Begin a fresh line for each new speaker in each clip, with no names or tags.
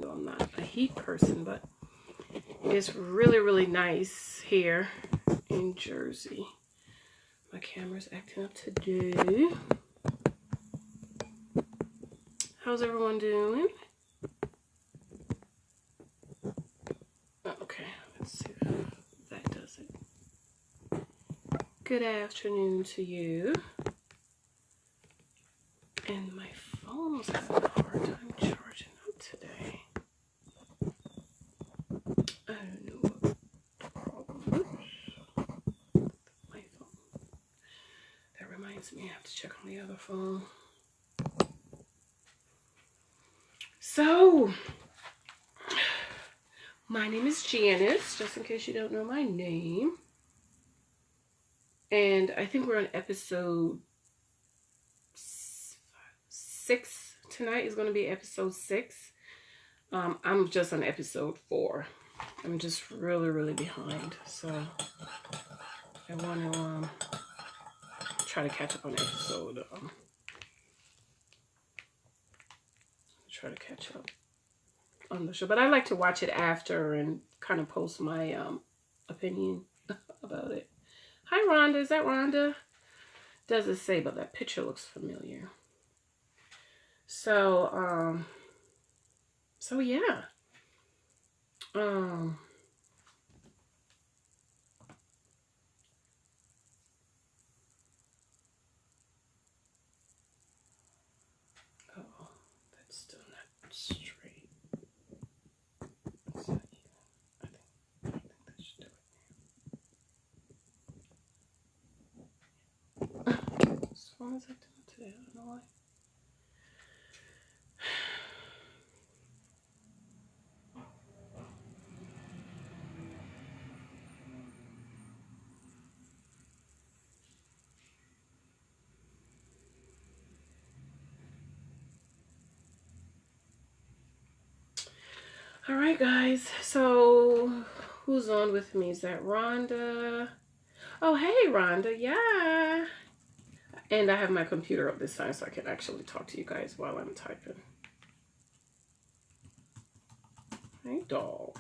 I'm not a heat person, but it's really, really nice here in Jersey. My camera's acting up today. How's everyone doing? Okay, let's see if that does it. Good afternoon to you. And my phone's having a hard time charging up today. I don't know what the problem is. My phone. That reminds me, I have to check on the other phone. So, my name is Janice, just in case you don't know my name. And I think we're on episode 6. Tonight is going to be episode 6. I'm just on episode 4. I'm just really, really behind. So, I want to try to catch up on episode. Try to catch up on the show, but I like to watch it after and kind of post my opinion about it. Hi Rhonda, is that Rhonda? Does it say, but that picture looks familiar. So yeah. Oh, that's still not straight. It's not even. I think that should do it. This phone is acting up today. I don't know why. All right, guys. So, who's on with me? Is that Rhonda? Oh, hey, Rhonda. Yeah. And I have my computer up this time so I can actually talk to you guys while I'm typing. Hey, doll.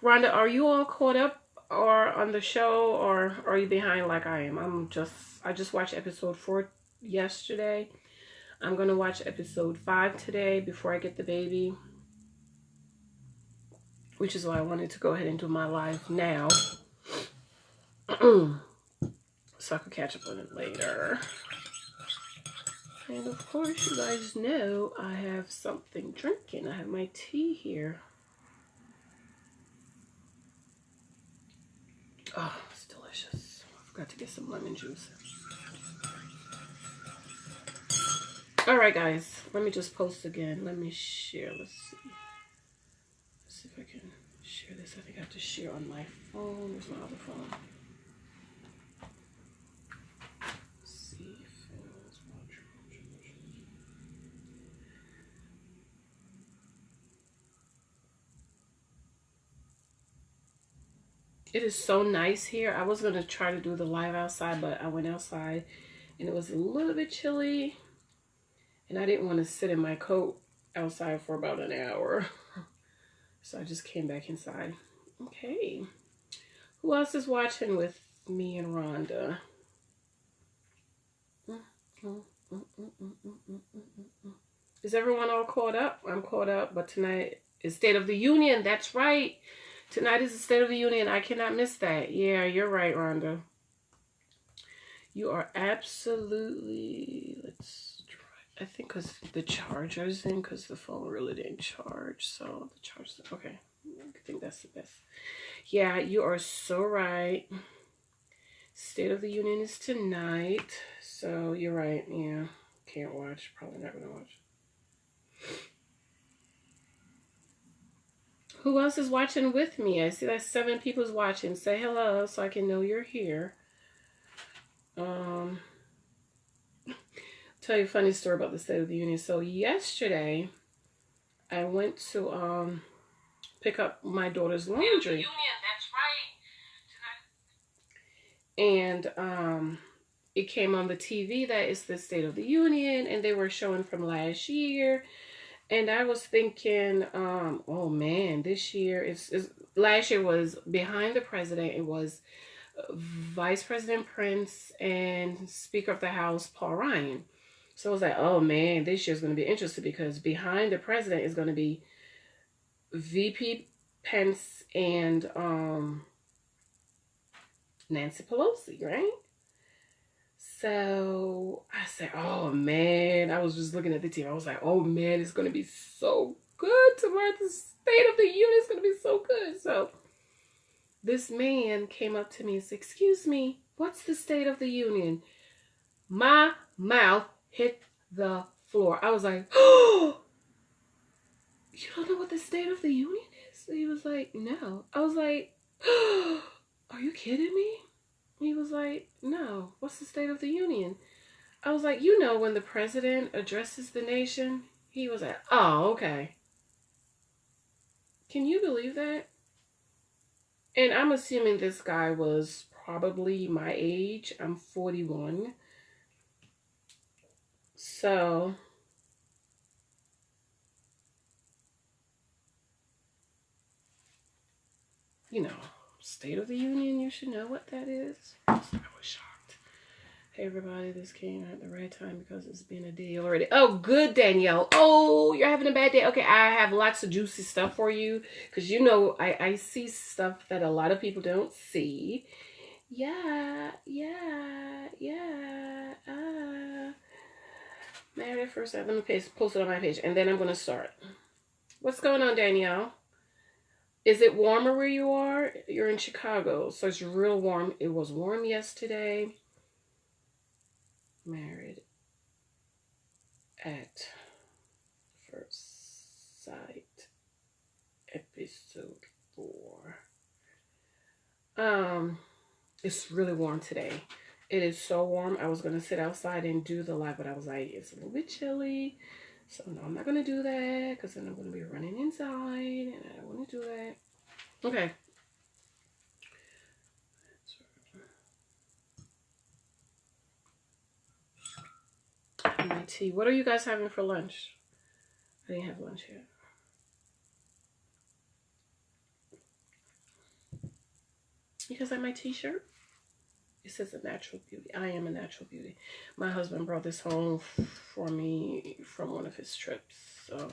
Rhonda, are you all caught up or on the show, or are you behind like I am? I just watched episode 4 yesterday. I'm going to watch episode 5 today before I get the baby, which is why I wanted to go ahead and do my live now so I could catch up on it later. And of course, you guys know I have something drinking. I have my tea here. Oh, it's delicious. I forgot to get some lemon juice. All right, guys, let me just post again. Let me share. Let's see. Let's see if I can share this. I think I have to share on my phone. Where's my other phone? Let's see if it is so nice here. I was going to try to do the live outside, but I went outside and it was a little bit chilly. And I didn't want to sit in my coat outside for about an hour. So I just came back inside. Okay. Who else is watching with me and Rhonda? Is everyone all caught up? I'm caught up, but tonight is State of the Union. That's right. Tonight is the State of the Union. I cannot miss that. Yeah, you're right, Rhonda. You are absolutely... Let's try. I think because the charger's in, because the phone really didn't charge. So the charger's... Okay. I think that's the best. Yeah, you are so right. State of the Union is tonight. So you're right. Yeah. Can't watch. Probably not going to watch. Who else is watching with me? I see that 7 people's watching. Say hello so I can know you're here. Tell you a funny story about the State of the Union. So yesterday, I went to pick up my daughter's laundry. That's right. And it came on the TV that it's the State of the Union, and they were showing from last year. And I was thinking, oh man, this year is last year was behind the president. It was Vice President Prince and Speaker of the House Paul Ryan. So I was like, oh man, this year's going to be interesting because behind the president is going to be VP Pence and Nancy Pelosi, right? So I said, oh man, I was just looking at the TV. I was like, oh man, it's going to be so good tomorrow. The State of the Union is going to be so good. So this man came up to me and said, excuse me, what's the State of the Union? My mouth hit the floor. I was like, oh, you don't know what the State of the Union is? He was like, no. I was like, oh, are you kidding me? He was like, no, what's the State of the Union? I was like, you know, when the president addresses the nation, he was like, oh, okay. Can you believe that? And I'm assuming this guy was probably my age. I'm 41. So, you know, State of the Union, you should know what that is. I was shocked. Hey everybody, this came at the right time because it's been a day already. Oh, good, Danielle. Oh, you're having a bad day. Okay, I have lots of juicy stuff for you because you know I see stuff that a lot of people don't see. Yeah. Married at first sight. Let me post it on my page and then I'm going to start. What's going on, Danielle? Is it warmer where you are? You're in Chicago, so it's real warm. It was warm yesterday. Married at First Sight, episode 4. It's really warm today. It is so warm. I was gonna sit outside and do the live, but I was like, it's a little bit chilly. So no, I'm not gonna do that because then I'm gonna be running inside and I don't want to do that. Okay. My tea. What are you guys having for lunch? I didn't have lunch yet. You guys like my t-shirt? It says a natural beauty. I am a natural beauty. My husband brought this home for me from one of his trips. So.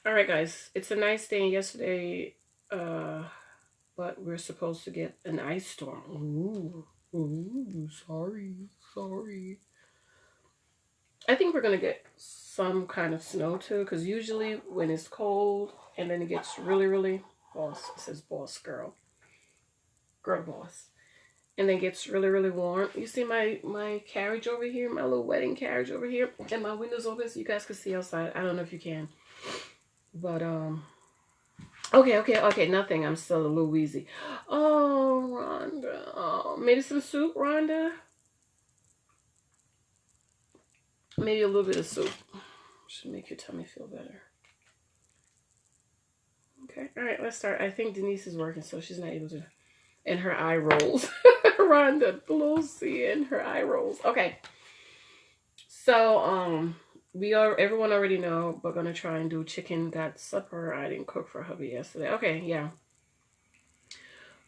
All right, guys. It's a nice day yesterday, but we're supposed to get an ice storm. Ooh, sorry. I think we're gonna get some kind of snow too, because usually when it's cold and then it gets really boss, it says boss girl boss, and then it gets really warm. You see my carriage over here, my little wedding carriage over here, and my windows open so you guys can see outside. I don't know if you can, but okay, nothing. I'm still a little wheezy. Oh, Rhonda, oh, maybe some soup, Rhonda. Maybe a little bit of soup. Should make your tummy feel better. Okay. All right, let's start. I think Denise is working, so she's not able to. And her eye rolls. Rhonda, Lucy, and her eye rolls. Okay. So, everyone already know, we're gonna try and do chicken got supper. I didn't cook for hubby yesterday. Okay, yeah.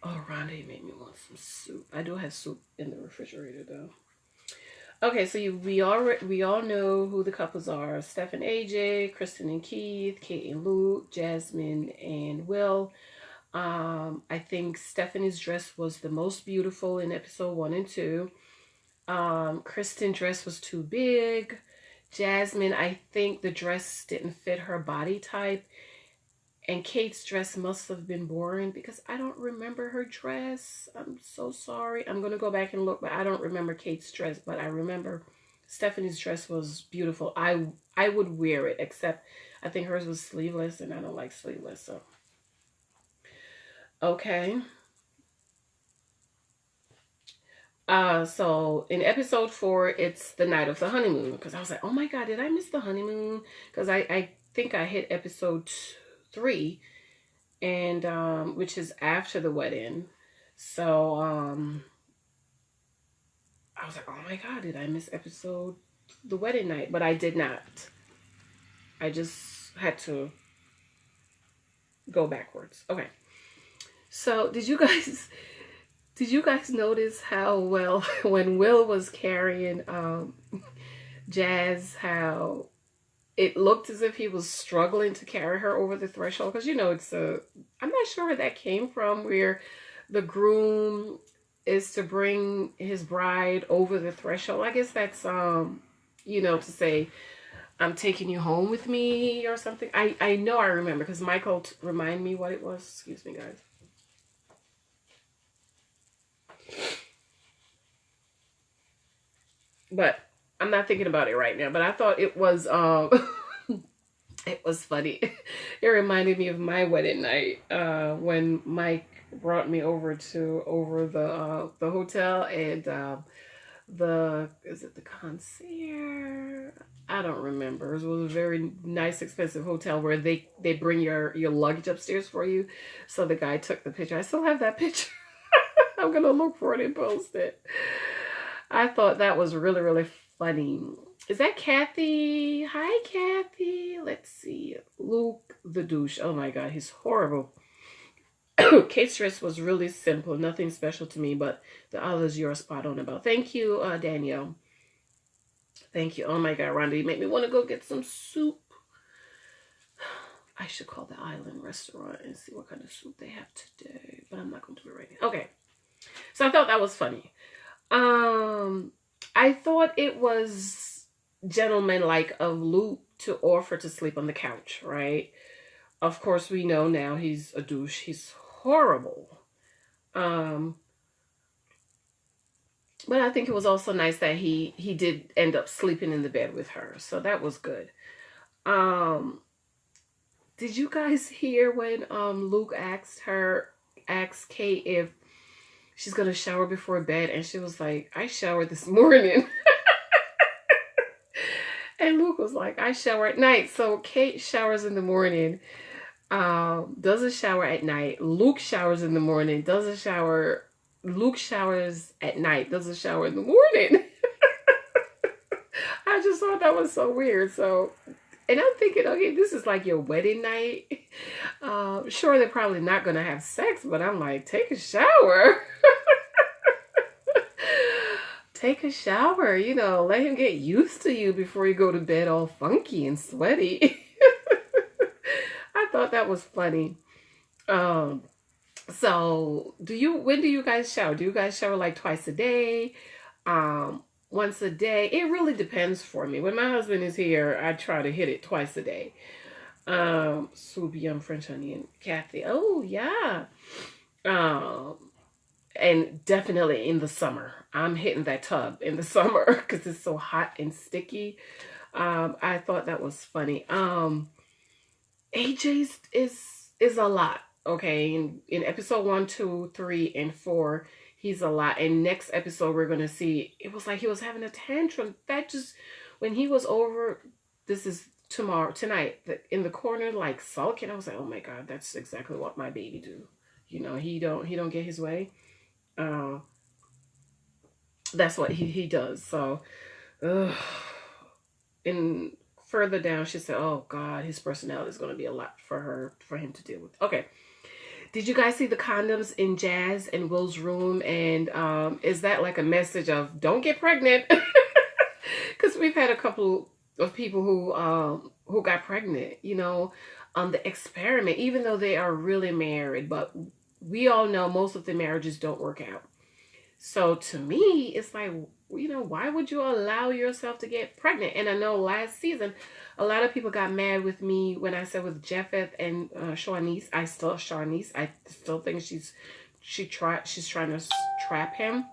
Oh, Rhonda, you made me want some soup. I do have soup in the refrigerator though. Okay, so we all know who the couples are: Steph and AJ, Kristen and Keith, Kate and Luke, Jasmine and Will. I think Stephanie's dress was the most beautiful in episode 1 and 2. Kristen's dress was too big. Jasmine, I think the dress didn't fit her body type. And Kate's dress must have been boring because I don't remember her dress. I'm so sorry. I'm going to go back and look, but I don't remember Kate's dress. But I remember Stephanie's dress was beautiful. I would wear it, except I think hers was sleeveless, and I don't like sleeveless. So, okay. So in episode 4, it's the night of the honeymoon. Because I was like, oh my God, did I miss the honeymoon? Because I think I hit episode 3, and which is after the wedding. So I was like, oh my god, did I miss episode the wedding night? But I did not. I just had to go backwards. Okay. So did you guys notice how well when Will was carrying Jazz, how it looked as if he was struggling to carry her over the threshold? Because it's I'm not sure where that came from, where the groom is to bring his bride over the threshold. I guess that's to say, I'm taking you home with me or something. I know I remember, because Michael reminded me what it was. Excuse me, guys. But I'm not thinking about it right now. But I thought it was it was funny. It reminded me of my wedding night when Mike brought me over the hotel, and is it the concierge? I don't remember. It was a very nice, expensive hotel where they bring your luggage upstairs for you. So the guy took the picture. I still have that picture. I'm gonna look for it and post it. I thought that was really, really funny. Is that Kathy? Hi, Kathy. Let's see. Luke the douche. Oh my god, he's horrible. Kate's dress was really simple, nothing special to me, but the others you're spot on about. Thank you, Danielle. Thank you. Oh my god, Rhonda, you make me want to go get some soup. I should call the Island restaurant and see what kind of soup they have today, but I'm not going to do it right now. Okay. So I thought that was funny. I thought it was gentlemanlike of Luke to offer to sleep on the couch, right? Of course, we know now he's a douche. He's horrible. But I think it was also nice that he did end up sleeping in the bed with her. So that was good. Did you guys hear when Luke asked Kate if she's going to shower before bed? And she was like, I showered this morning. And Luke was like, I shower at night. So Kate showers in the morning, doesn't shower at night. Luke showers in the morning, doesn't shower. Luke showers at night, doesn't shower in the morning. I just thought that was so weird. So, and I'm thinking, okay, this is like your wedding night. Sure, they're probably not going to have sex, but I'm like, take a shower. Take a shower, let him get used to you before you go to bed all funky and sweaty. I thought that was funny. So when do you guys shower? Do you guys shower like twice a day? Once a day? It really depends for me. When my husband is here, I try to hit it twice a day. Soup, yum, French onion, Kathy. Oh yeah. And definitely in the summer. I'm hitting that tub in the summer because it's so hot and sticky. I thought that was funny. AJ's is a lot. Okay, in episode 1, 2, 3, and 4, he's a lot. And next episode, we're gonna see, it was like he was having a tantrum. That just, when he was over, this is tonight, in the corner, like sulking. I was like, oh my god, that's exactly what my baby do. He don't get his way. That's what he does. So, and further down, she said, oh god, his personality is going to be a lot for him to deal with. Okay. Did you guys see the condoms in Jazz and Will's room? And is that like a message of don't get pregnant? Because we've had a couple of people who got pregnant, on the experiment, even though they are really married. But we all know most of the marriages don't work out. So to me, it's like, why would you allow yourself to get pregnant? And I know last season, a lot of people got mad with me when I said with Japheth and Shawnice. I still think she's trying to trap him.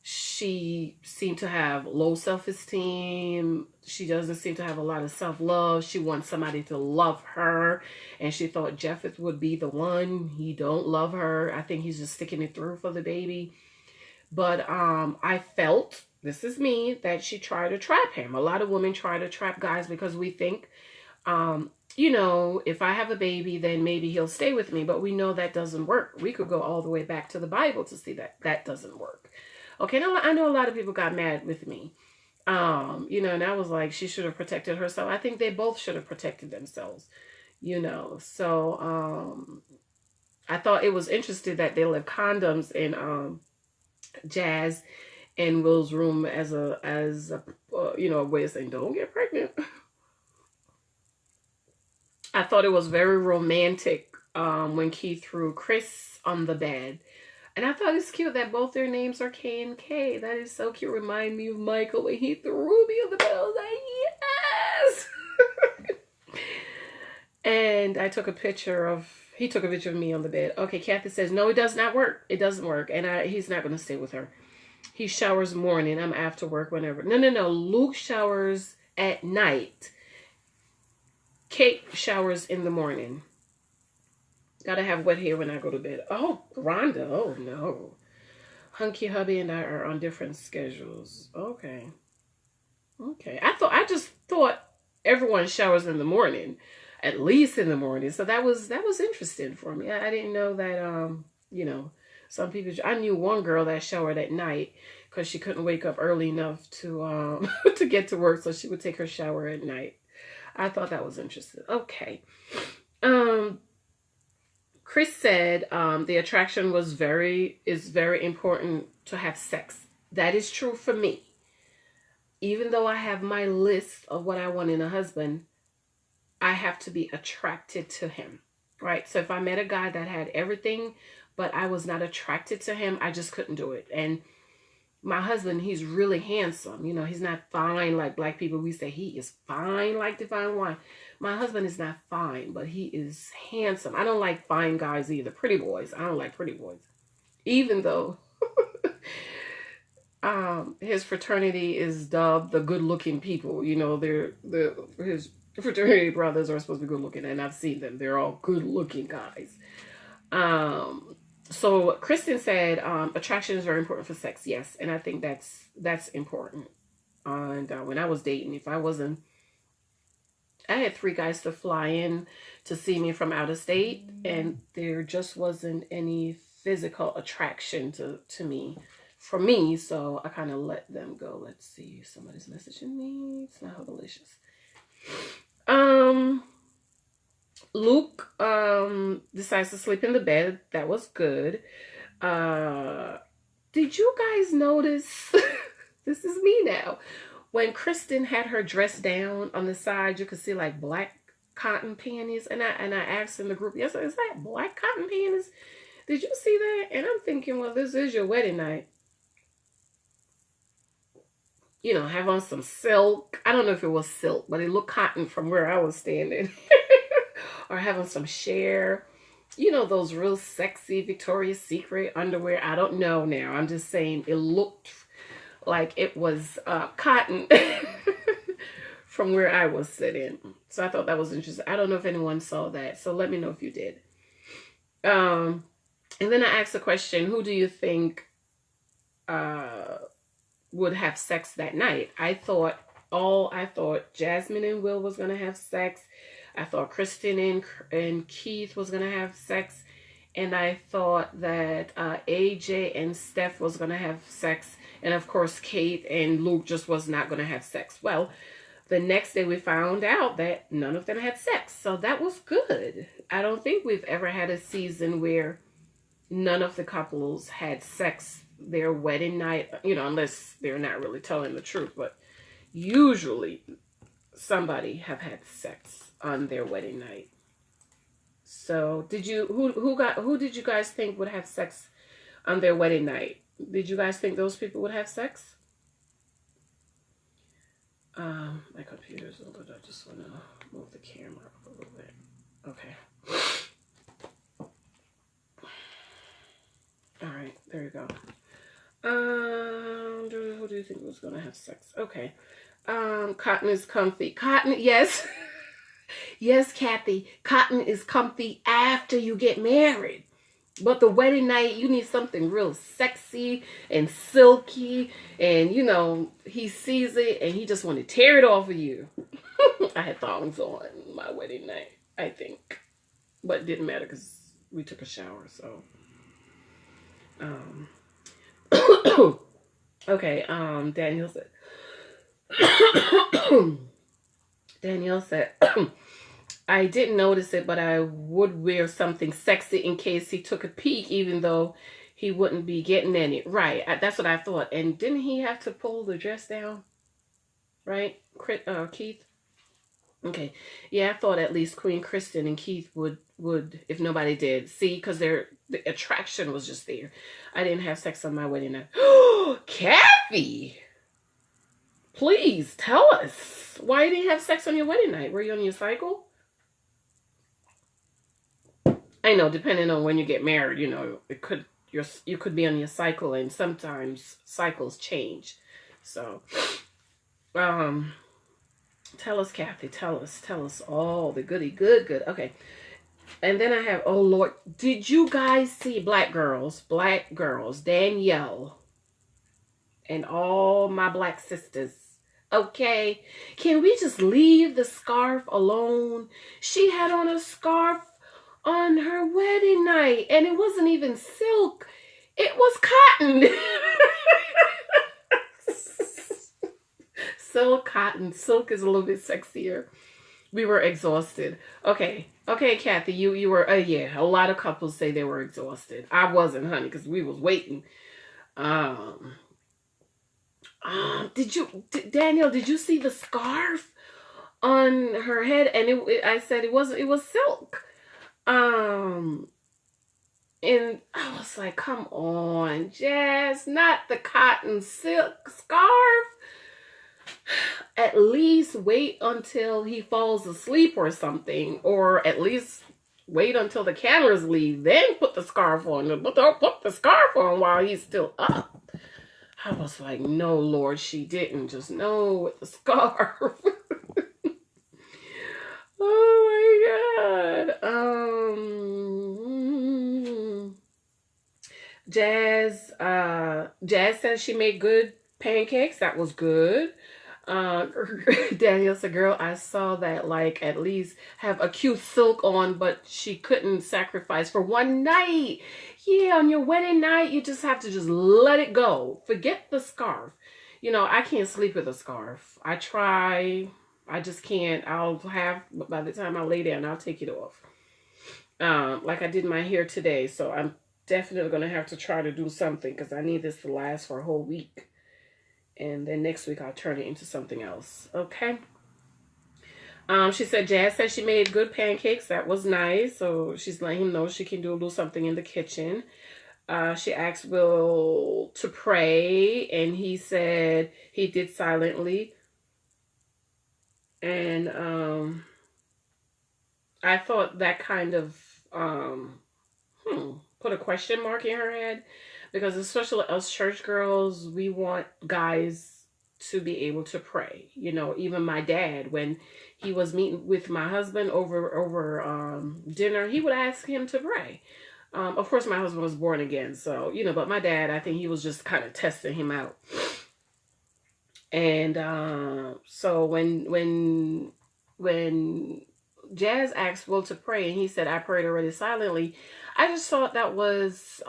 She seemed to have low self-esteem. She doesn't seem to have a lot of self-love. She wants somebody to love her. And she thought Japheth would be the one. He don't love her. I think he's just sticking it through for the baby. But I felt this is me, that she tried to trap him. A lot of women try to trap guys because we think, you know, if I have a baby, then maybe he'll stay with me. But we know that doesn't work. We could go all the way back to the Bible to see that that doesn't work. Okay, now I know a lot of people got mad with me. You know, and I was like, she should have protected herself. I think they both should have protected themselves, you know. So I thought it was interesting that they left condoms in Jazz and Will's room as a you know, a way of saying don't get pregnant. I thought it was very romantic when Keith threw Chris on the bed. And I thought it's cute that both their names are K and K. That is so cute. Remind me of Michael when he threw me on the bed. I was like, yes! And I took a picture of, he took a picture of me on the bed. Okay, Kathy says, no, it does not work. It doesn't work. And he's not going to stay with her. He showers morning. I'm after work whenever. No. Luke showers at night. Kate showers in the morning. Gotta have wet hair when I go to bed. Oh, Rhonda. Oh, no. Hunky hubby and I are on different schedules. Okay. Okay. I just thought everyone showers in the morning. At least in the morning. So that was interesting for me. I didn't know that, you know, some people, I knew one girl that showered at night because she couldn't wake up early enough to, to get to work. So she would take her shower at night. I thought that was interesting. Okay. Chris said the attraction is very important to have sex. That is true for me. Even though I have my list of what I want in a husband, I have to be attracted to him, right? So if I met a guy that had everything, but I was not attracted to him, I just couldn't do it. And my husband, he's really handsome. You know, he's not fine like black people. We say he is fine like divine wine. My husband is not fine, but he is handsome. I don't like fine guys either. Pretty boys. I don't like pretty boys. Even though his fraternity is dubbed the good-looking people. You know, his fraternity brothers are supposed to be good-looking, and I've seen them. They're all good-looking guys. So Kristen said attraction is very important for sex. Yes, and I think that's important. And when I was dating, if I wasn't, I had 3 guys to fly in to see me from out of state, and there just wasn't any physical attraction to me, for me, so I kind of let them go. Let's see, somebody's messaging me. It's not how delicious. Luke decides to sleep in the bed. That was good. Did you guys notice? This is me now. When Kristen had her dress down on the side, you could see like black cotton panties. And I asked in the group, yes, is that black cotton panties? Did you see that? And I'm thinking, well, this is your wedding night. You know, have on some silk. I don't know if it was silk, but it looked cotton from where I was standing. Or having some sheer, you know, those real sexy Victoria's Secret underwear. I don't know now. I'm just saying it looked like it was cotton from where I was sitting. So I thought that was interesting. I don't know if anyone saw that. So let me know if you did. And then I asked the question, who do you think would have sex that night? I thought Jasmine and Will was going to have sex. I thought Kristen and Keith was going to have sex. And I thought that AJ and Steph was going to have sex. And of course, Kate and Luke just was not going to have sex. Well, the next day we found out that none of them had sex. So that was good. I don't think we've ever had a season where none of the couples had sex their wedding night. You know, unless they're not really telling the truth. But usually somebody have had sex on their wedding night. So who did you guys think would have sex on their wedding night? Did you guys think those people would have sex? My computer's over. I just want to move the camera up a little bit. Okay. All right, there you go. Who do you think was gonna have sex? Okay. Cotton is comfy. Cotton, yes. Yes, Kathy. Cotton is comfy after you get married. But the wedding night, you need something real sexy and silky. And, you know, he sees it and he just want to tear it off of you. I had thongs on my wedding night, I think. But it didn't matter because we took a shower, so. Okay, Danielle said. Danielle said, I didn't notice it, but I would wear something sexy in case he took a peek, even though he wouldn't be getting any. Right, that's what I thought. And didn't he have to pull the dress down? Right, Keith? Okay, yeah, I thought at least Queen Kristen and Keith would if nobody did. See, because the attraction was just there. I didn't have sex on my wedding night. Kathy! Please, tell us. Why you didn't have sex on your wedding night? Were you on your cycle? I know, depending on when you get married, you know, you could be on your cycle, and sometimes cycles change. So, tell us, Kathy. Tell us all the goody good. Okay. And then I have, oh Lord, did you guys see Black Girls, Danielle, and all my Black sisters? Okay, can we just leave the scarf alone? She had on a scarf on her wedding night, and it wasn't even silk. It was cotton. Cotton. Silk is a little bit sexier. We were exhausted. Okay, Kathy, you were, yeah, a lot of couples say they were exhausted. I wasn't, honey, because we was waiting. Danielle, did you see the scarf on her head? And I said it was silk. And I was like, come on, Jazz, not the cotton silk scarf. At least wait until he falls asleep or something, or at least wait until the cameras leave, then put the scarf on. But don't put the scarf on while he's still up. I was like, no, Lord, she didn't. Just no with the scarf. Oh my God. Jazz says she made good pancakes. That was good. Danielle said, girl, I saw that, like, at least have a cute silk on, but she couldn't sacrifice for one night. Yeah, on your wedding night, you just have to just let it go. Forget the scarf. You know, I can't sleep with a scarf. I try. I just can't. By the time I lay down, I'll take it off. Like I did my hair today, so I'm definitely going to have to try to do something because I need this to last for a whole week. And then next week I'll turn it into something else. Okay. She said Jazz said she made good pancakes. That was nice. So she's letting him know she can do a little something in the kitchen. She asked Will to pray, and he said he did silently. And I thought that kind of put a question mark in her head. Because especially us church girls, we want guys to be able to pray. You know, even my dad, when he was meeting with my husband over dinner, he would ask him to pray. Of course, my husband was born again, so, you know, but my dad, I think he was just kind of testing him out. And so when Jazz asked Will to pray, and he said, I prayed already silently, I just thought that was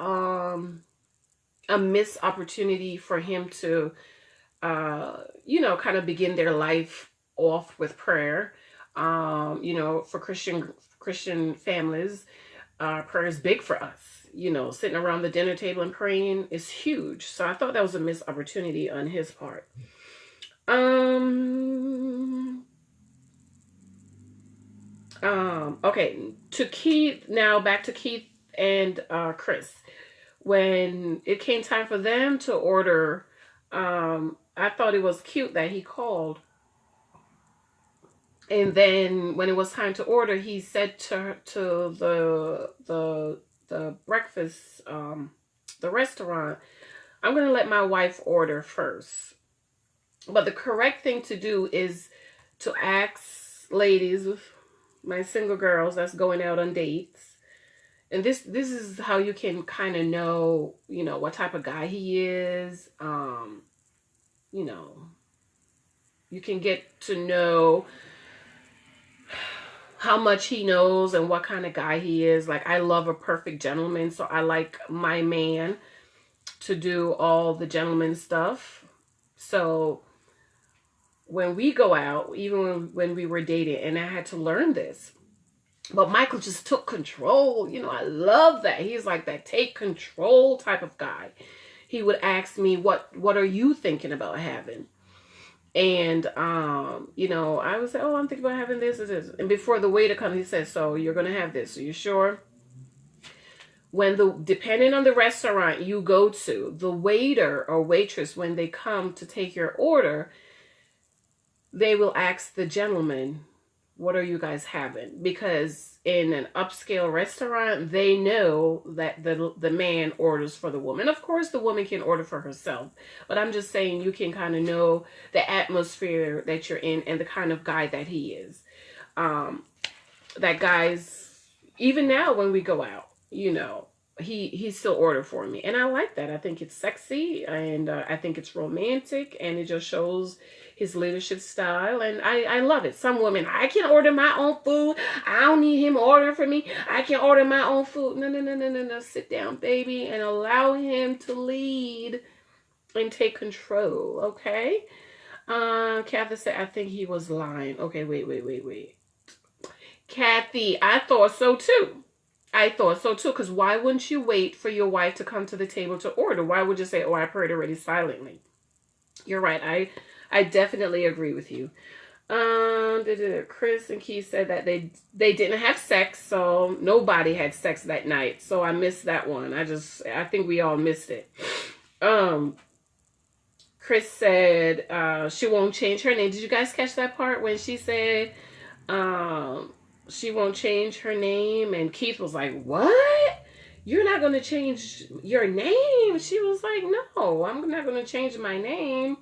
a missed opportunity for him to, you know, kind of begin their life off with prayer. You know, for Christian families, prayer is big for us. You know, sitting around the dinner table and praying is huge. So I thought that was a missed opportunity on his part. Okay, to Keith, now back to Keith and Chris. When it came time for them to order, I thought it was cute that he called. And then when it was time to order, he said to the breakfast, the restaurant, I'm going to let my wife order first. But the correct thing to do is to ask ladies, my single girls that's going out on dates, And this is how you can kind of know, you know, what type of guy he is. You know, you can get to know how much he knows and what kind of guy he is. Like, I love a perfect gentleman, so I like my man to do all the gentleman stuff. So when we go out, even when we were dating, and I had to learn this, but Michael just took control. You know, I love that. He's like that take control type of guy. He would ask me, what are you thinking about having? And, you know, I would say, oh, I'm thinking about having this and this. And before the waiter comes, he says, so you're going to have this. Are you sure? Depending on the restaurant you go to, the waiter or waitress, when they come to take your order, they will ask the gentleman, what are you guys having? Because in an upscale restaurant, they know that the man orders for the woman. Of course, the woman can order for herself. But I'm just saying, you can kind of know the atmosphere that you're in and the kind of guy that he is. That guy's, even now when we go out, you know, he still order for me. And I like that. I think it's sexy, and I think it's romantic, and it just shows his leadership style, and I love it. Some women, I can order my own food. I don't need him ordering for me. I can order my own food. No. Sit down, baby, and allow him to lead and take control, okay? Kathy said, I think he was lying. Okay, wait. Kathy, I thought so too. Because why wouldn't you wait for your wife to come to the table to order? Why would you say, oh, I've heard already silently? You're right. I definitely agree with you. Chris and Keith said that they didn't have sex, so nobody had sex that night. So I missed that one. I think we all missed it. Chris said she won't change her name. Did you guys catch that part when she said she won't change her name? And Keith was like, what? You're not going to change your name? She was like, no, I'm not going to change my name.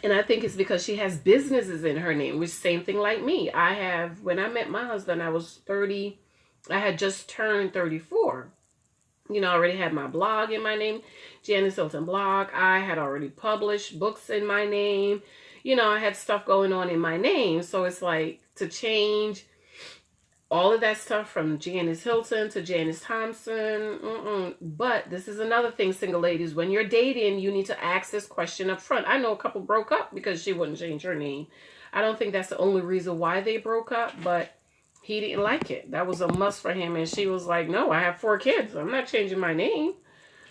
And I think it's because she has businesses in her name, which same thing like me. When I met my husband, I was 30. I had just turned 34. You know, I already had my blog in my name, Janice Hilton blog. I had already published books in my name. You know, I had stuff going on in my name. So it's like, to change all of that stuff from Janice Hylton to Janice Thompson. But this is another thing, single ladies. When you're dating, you need to ask this question up front. I know a couple broke up because she wouldn't change her name. I don't think that's the only reason why they broke up, but he didn't like it. That was a must for him. And she was like, no, I have 4 kids. I'm not changing my name.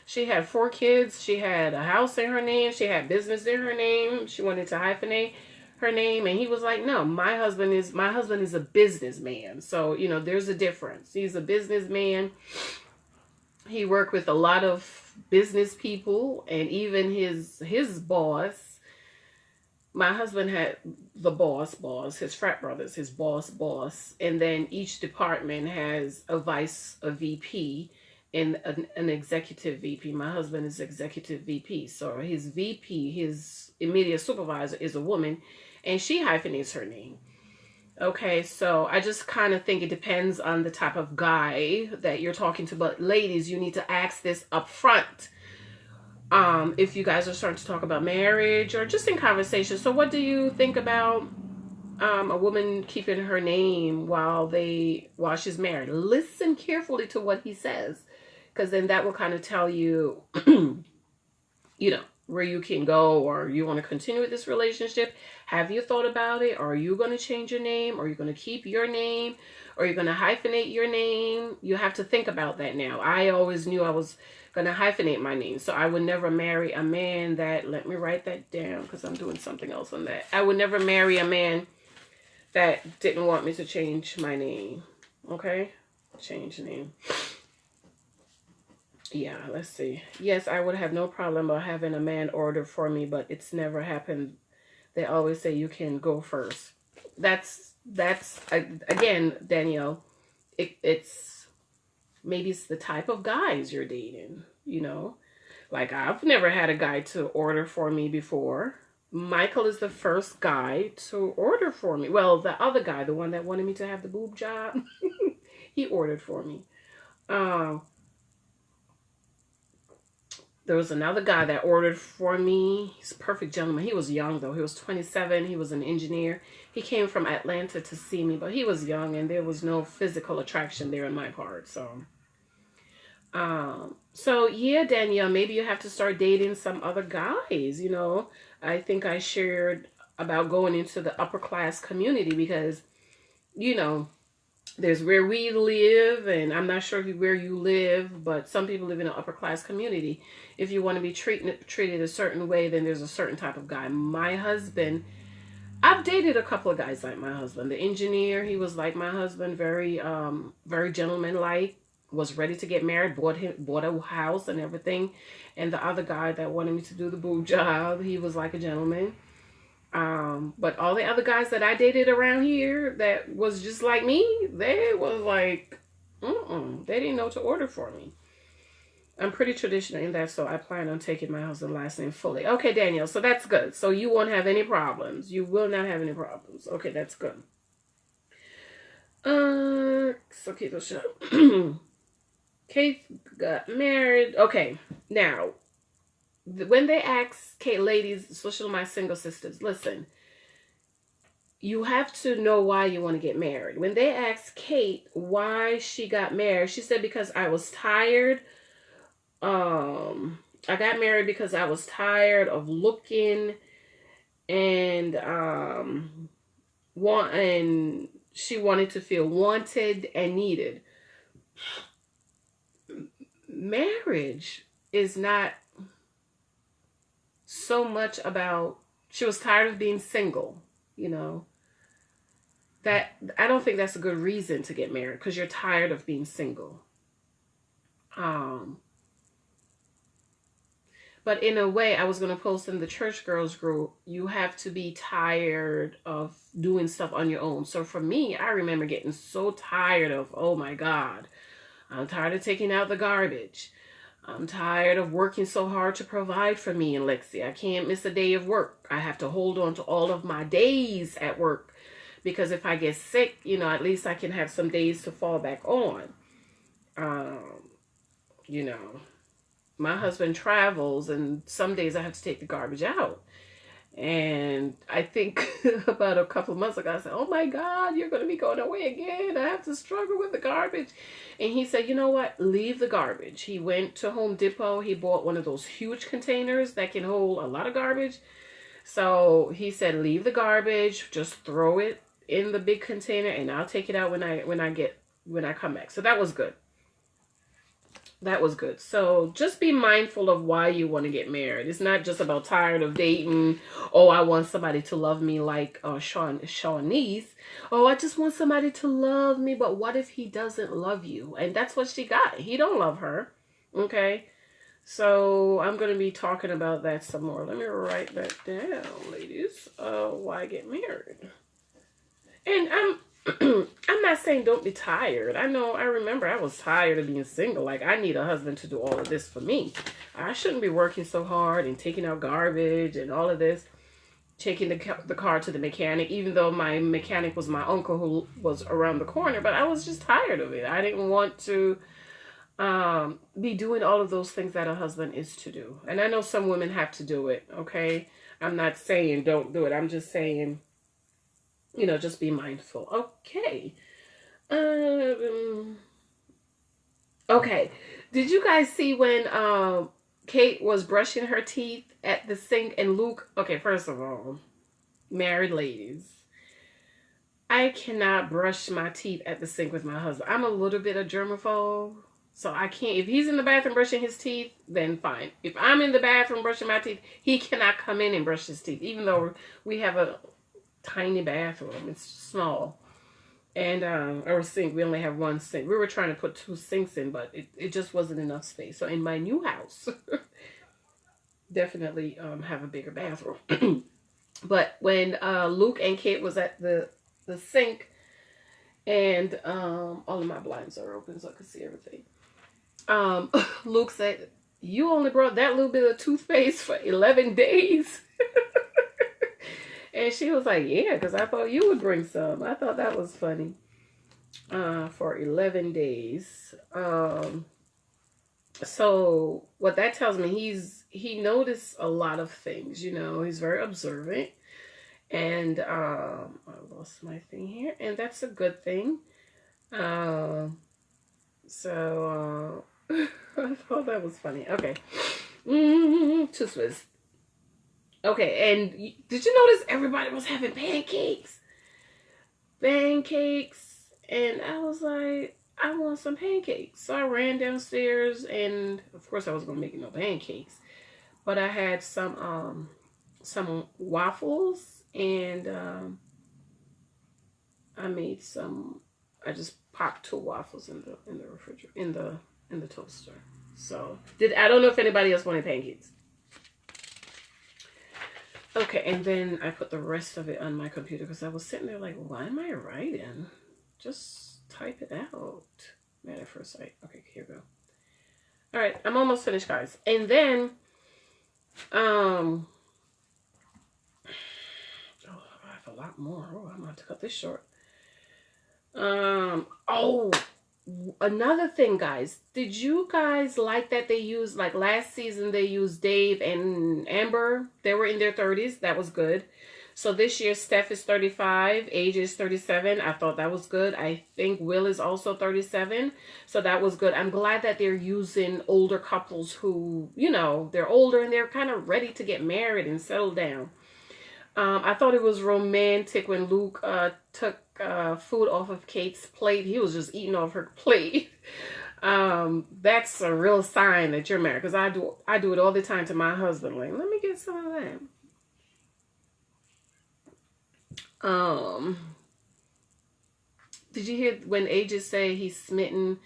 She had 4 kids. She had a house in her name. She had business in her name. She wanted to hyphenate her name, and he was like, no, my husband is a businessman. So, you know, there's a difference. He's a businessman. He worked with a lot of business people, and even his boss. My husband had the boss, his frat brothers, his boss, and then each department has a VP, and an executive VP. My husband is executive VP. So his VP, his immediate supervisor, is a woman, and she hyphenates her name. Okay, so I just kind of think it depends on the type of guy that you're talking to. But ladies, you need to ask this up front. If you guys are starting to talk about marriage or just in conversation. So what do you think about a woman keeping her name while she's married? Listen carefully to what he says, because then that will kind of tell you, you know, where you can go, or you want to continue with this relationship. Have you thought about it? Or are you going to change your name? Or are you going to keep your name? Or are you going to hyphenate your name? You have to think about that now. I always knew I was going to hyphenate my name. So I would never marry a man that, let me write that down because I'm doing something else on that. I would never marry a man that didn't want me to change my name. Okay? Change name. Yeah, let's see. Yes, I would have no problem about having a man order for me, but it's never happened. They always say you can go first. That's again, Danielle, it's maybe it's the type of guys you're dating, you know? Like, I've never had a guy to order for me before. Michael is the first guy to order for me. Well, the other guy, the one that wanted me to have the boob job, He ordered for me. Um, there was another guy that ordered for me. He's a perfect gentleman. He was young though. He was 27. He was an engineer. He came from Atlanta to see me, but he was young and there was no physical attraction there in my part. So yeah, Danielle, maybe you have to start dating some other guys, you know. I think I shared about going into the upper class community because, you know, there's where we live, and I'm not sure where you live, but some people live in an upper class community. If you want to be treated a certain way, then there's a certain type of guy. My husband, I've dated a couple of guys like my husband. The engineer, he was like my husband, very gentlemanlike, was ready to get married, bought a house and everything. And the other guy that wanted me to do the boob job, he was like a gentleman. But all the other guys that I dated around here that was just like me, they was like, they didn't know what to order for me. I'm pretty traditional in that, so I plan on taking my husband's last name fully. Okay, Danielle, so that's good. So you won't have any problems. You will not have any problems. Okay, that's good. So Kate was Kate got married. Okay, now, when they ask Kate, ladies, especially my single sisters, listen, you have to know why you want to get married. When they asked Kate why she got married, she said, because I was tired. I got married because I was tired of looking and she wanted to feel wanted and needed. Marriage is not so much about, she was tired of being single, you know. That, I don't think that's a good reason to get married, because you're tired of being single. But in a way, I was going to post in the church girls group, you have to be tired of doing stuff on your own. So for me, I remember getting so tired of, oh my God, I'm tired of taking out the garbage. I'm tired of working so hard to provide for me and Lexi. I can't miss a day of work. I have to hold on to all of my days at work, because if I get sick, you know, at least I can have some days to fall back on. You know, my husband travels and some days I have to take the garbage out. And I think about a couple of months ago, I said, oh my God, you're going to be going away again. I have to struggle with the garbage. And he said, you know what? Leave the garbage. He went to Home Depot. He bought one of those huge containers that can hold a lot of garbage. So he said, leave the garbage, just throw it in the big container and I'll take it out when I come back. So that was good. That was good. So just be mindful of why you want to get married. It's not just about tired of dating. Oh, I want somebody to love me like Shawnee's. Oh, I just want somebody to love me. But what if he doesn't love you? And that's what she got. He don't love her. Okay. So I'm going to be talking about that some more. Let me write that down, ladies. Why get married? And I'm not saying don't be tired. I remember I was tired of being single. Like, I need a husband to do all of this for me. I shouldn't be working so hard and taking out garbage and all of this. Taking the car to the mechanic, even though my mechanic was my uncle who was around the corner. But I was just tired of it. I didn't want to be doing all of those things that a husband is to do. And I know some women have to do it, okay? I'm not saying don't do it. I'm just saying, you know, just be mindful. Okay. Okay. Did you guys see when Kate was brushing her teeth at the sink and Luke? Okay, first of all, married ladies, I cannot brush my teeth at the sink with my husband. I'm a little bit of germaphobe, so I can't. If he's in the bathroom brushing his teeth, then fine. If I'm in the bathroom brushing my teeth, he cannot come in and brush his teeth, even though we have a tiny bathroom. It's small. And our sink, we only have one sink. We were trying to put 2 sinks in, but it just wasn't enough space. So in my new house, definitely have a bigger bathroom. But when Luke and Kate was at the sink, and all of my blinds are open so I could see everything. Luke said, you only brought that little bit of toothpaste for 11 days. And she was like, yeah, because I thought you would bring some. I thought that was funny. for 11 days. So what that tells me, he noticed a lot of things, you know. He's very observant. And I lost my thing here, and that's a good thing. So I thought that was funny. Okay. Two Swiss. Okay, and did you notice everybody was having pancakes? Pancakes, and I was like, I want some pancakes. So I ran downstairs, and of course I was gonna make no pancakes, but I had some waffles, and I made some. I just popped 2 waffles in the refrigerator, in the toaster. So I don't know if anybody else wanted pancakes. Okay, and then I put the rest of it on my computer because I was sitting there like, why am I writing? Just type it out. Mad at first sight. Okay, here we go. All right, I'm almost finished, guys. And then, oh, I have a lot more. Oh, I'm going to cut this short. Oh, another thing, guys. Did you guys like that they used, like last season, they used Dave and Amber? They were in their 30s. That was good. So this year, Steph is 35. AJ is 37. I thought that was good. I think Will is also 37. So that was good. I'm glad that they're using older couples who, you know, they're older and they're kind of ready to get married and settle down. I thought it was romantic when Luke took food off of Kate's plate. He was just eating off her plate. That's a real sign that you're married, because I do it all the time to my husband. Like, let me get some of that. Did you hear when AJ say he's smitten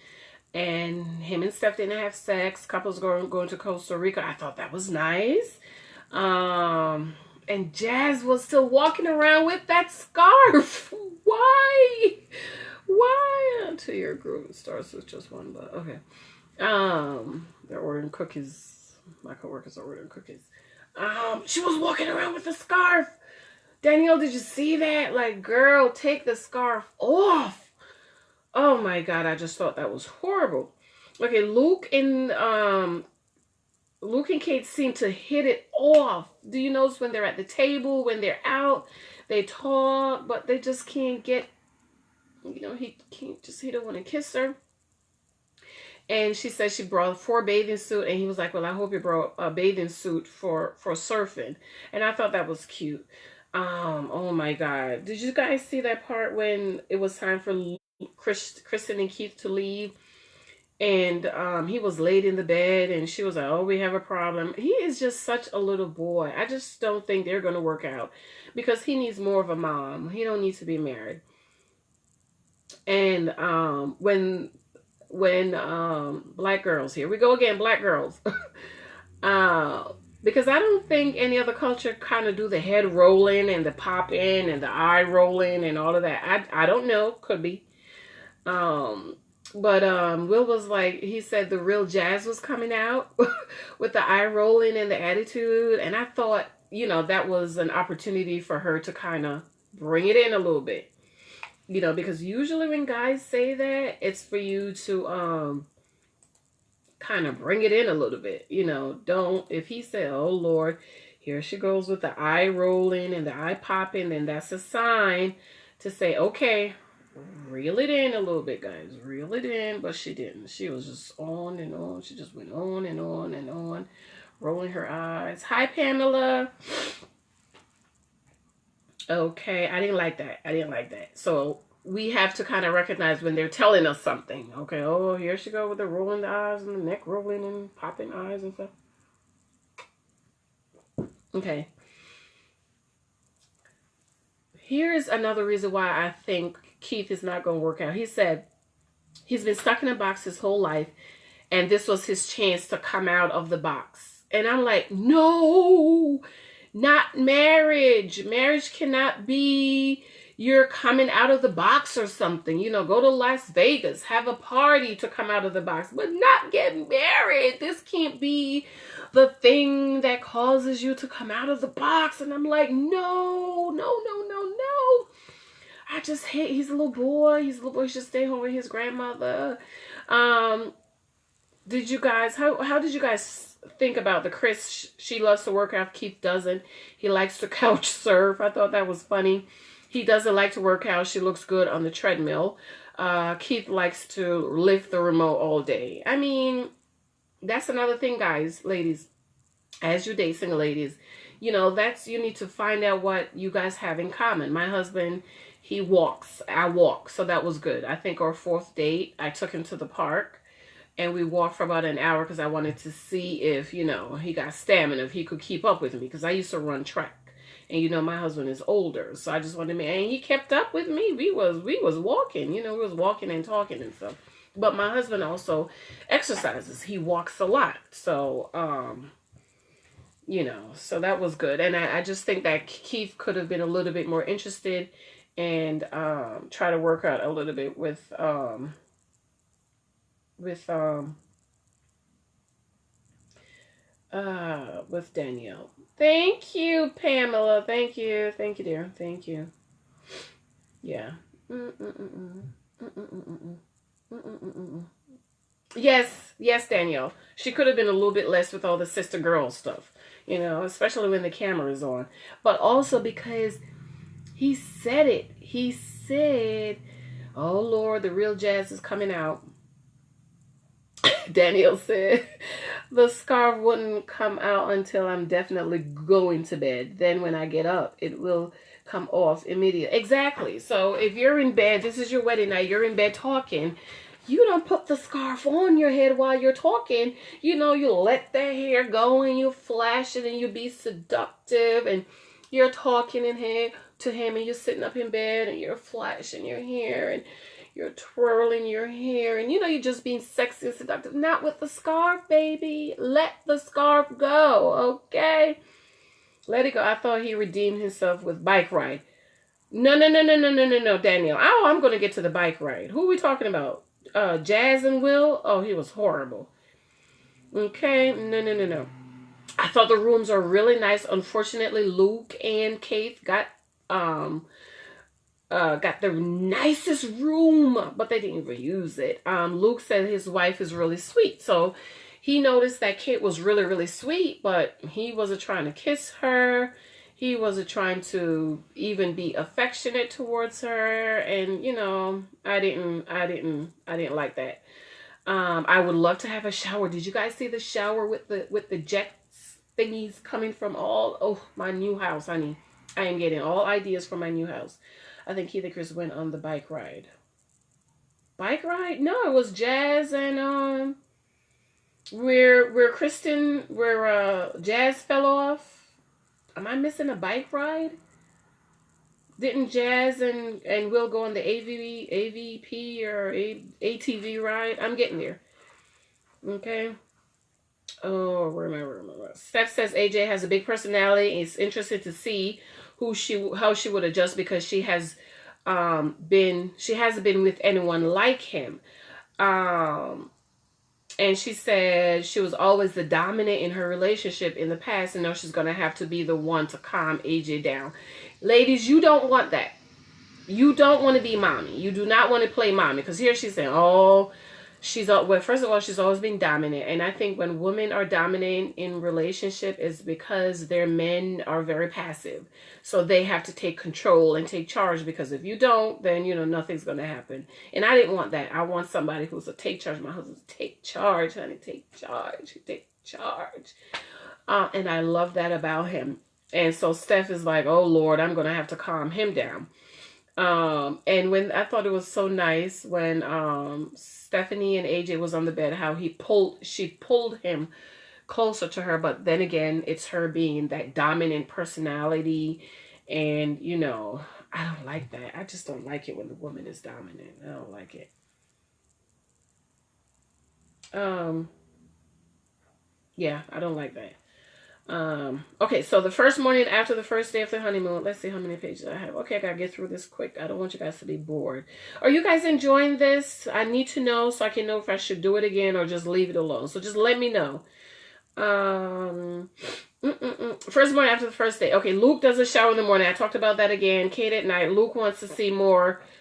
and him and Steph didn't have sex? Couples going to Costa Rica. I thought that was nice. And Jazz was still walking around with that scarf. Why? Why? Until your group starts with just one, but okay. They're ordering cookies. My coworkers are ordering cookies. She was walking around with a scarf. Danielle, did you see that? Like, girl, take the scarf off. Oh my God, I just thought that was horrible. Okay, Luke and Kate seem to hit it off. Do you notice when they're at the table, when they're out, they talk, but they just can't get, you know, he don't want to kiss her. And she said she brought 4 bathing suit, and he was like, well, I hope you brought a bathing suit for surfing. And I thought that was cute. Oh my God. Did you guys see that part when it was time for Kristen and Keith to leave? And he was laid in the bed, and she was like, oh, we have a problem. He is just such a little boy. I just don't think they're going to work out, because he needs more of a mom. He don't need to be married. And when Black Girls, here we go again, Black Girls. Because I don't think any other culture kind of do the head rolling and the popping and the eye rolling and all of that. I don't know. Could be. But Will was like, he said the real Jazz was coming out with the eye rolling and the attitude. And I thought, you know, that was an opportunity for her to kind of bring it in a little bit. You know, because usually when guys say that, it's for you to kind of bring it in a little bit. You know, don't, if he said, oh Lord, here she goes with the eye rolling and the eye popping, then that's a sign to say, okay, reel it in a little bit, guys. Reel it in. But she didn't. She was just on and on. She just went on and on and on, rolling her eyes. Hi, Pamela. Okay, I didn't like that. I didn't like that. So we have to kind of recognize when they're telling us something. Okay, oh, here she go with the rolling the eyes and the neck rolling and popping eyes and stuff. Okay. Here's another reason why I think Keith is not going to work out. He said he's been stuck in a box his whole life, and this was his chance to come out of the box. And I'm like, no, not marriage. Marriage cannot be you're coming out of the box or something. You know, go to Las Vegas, have a party to come out of the box, but not get married. This can't be the thing that causes you to come out of the box. And I'm like, no. I just hate, he's a little boy. He's a little boy. He should stay home with his grandmother. Did you guys, how did you guys think about the Chris? She loves to work out. Keith doesn't. He likes to couch surf. I thought that was funny. He doesn't like to work out. She looks good on the treadmill. Keith likes to lift the remote all day. I mean, that's another thing, guys, ladies. As you date single ladies, you know, you need to find out what you guys have in common. My husband, he walks. I walk. So that was good. I think our 4th date, I took him to the park. And we walked for about an hour because I wanted to see if, you know, he got stamina, if he could keep up with me. Because I used to run track. And, you know, my husband is older. So I just wanted to, and he kept up with me. We was walking, you know, we was walking and talking and stuff. But my husband also exercises. He walks a lot. So, you know, so that was good. And I just think that Keith could have been a little bit more interested and try to work out a little bit with Danielle. Thank you, Pamela. Thank you, dear. Thank you. Yeah. Yes, Danielle. She could have been a little bit less with all the sister girl stuff, you know, especially when the camera is on. But also because he said it. He said, "Oh Lord, the real Jazz is coming out." Daniel said, "The scarf wouldn't come out until I'm definitely going to bed. Then when I get up, it will come off immediately." Exactly. So if you're in bed, this is your wedding night, you're in bed talking, you don't put the scarf on your head while you're talking. You know, you let the hair go and you flash it and you be seductive and you're talking to him and you're sitting up in bed and you're flashing your hair and you're twirling your hair and, you know, you're just being sexy and seductive. Not with the scarf, baby. Let the scarf go, okay? Let it go. I thought he redeemed himself with bike ride. No, Daniel. Oh, I'm going to get to the bike ride. Who are we talking about? Jazz and Will? Oh, he was horrible. Okay, no. I thought the rooms are really nice. Unfortunately, Luke and Kate got the nicest room, but they didn't even use it. Luke said his wife is really sweet. So he noticed that Kate was really, really sweet, but he wasn't trying to kiss her. He wasn't trying to even be affectionate towards her. And, you know, I didn't like that. I would love to have a shower. Did you guys see the shower with the jets thingies coming from my new house, honey? I am getting all ideas for my new house. I think Keith and Chris went on the bike ride. Bike ride? No, it was Jazz and where Jazz fell off. Am I missing a bike ride? Didn't Jazz and Will go on the AVP or ATV ride? I'm getting there. Okay. Oh, remember. Steph says AJ has a big personality. It's interesting to see how she would adjust because she hasn't been with anyone like him. And she said she was always the dominant in her relationship in the past, and now she's going to have to be the one to calm AJ down. Ladies, you don't want that. You don't want to be mommy. You do not want to play mommy. Because here she's saying, first of all, she's always been dominant. And I think when women are dominant in relationship is because their men are very passive. So they have to take control and take charge, because if you don't, then, you know, nothing's going to happen. And I didn't want that. I want somebody who's a take charge. My husband's take charge, honey, take charge. Take charge. And I love that about him. And so Steph is like, oh Lord, I'm going to have to calm him down. And when I thought it was so nice when Stephanie and AJ was on the bed, how she pulled him closer to her, but then again, it's her being that dominant personality, and you know, I don't like that. I just don't like it when the woman is dominant. I don't like it. Yeah, I don't like that. Okay, so the first morning after the first day of the honeymoon, let's see how many pages I have. Okay, I gotta get through this quick. I don't want you guys to be bored. Are you guys enjoying this? I need to know so I can know if I should do it again or just leave it alone. So just let me know. First morning after the first day. Okay, Luke does a shower in the morning. I talked about that again. Kate at night. Luke wants to see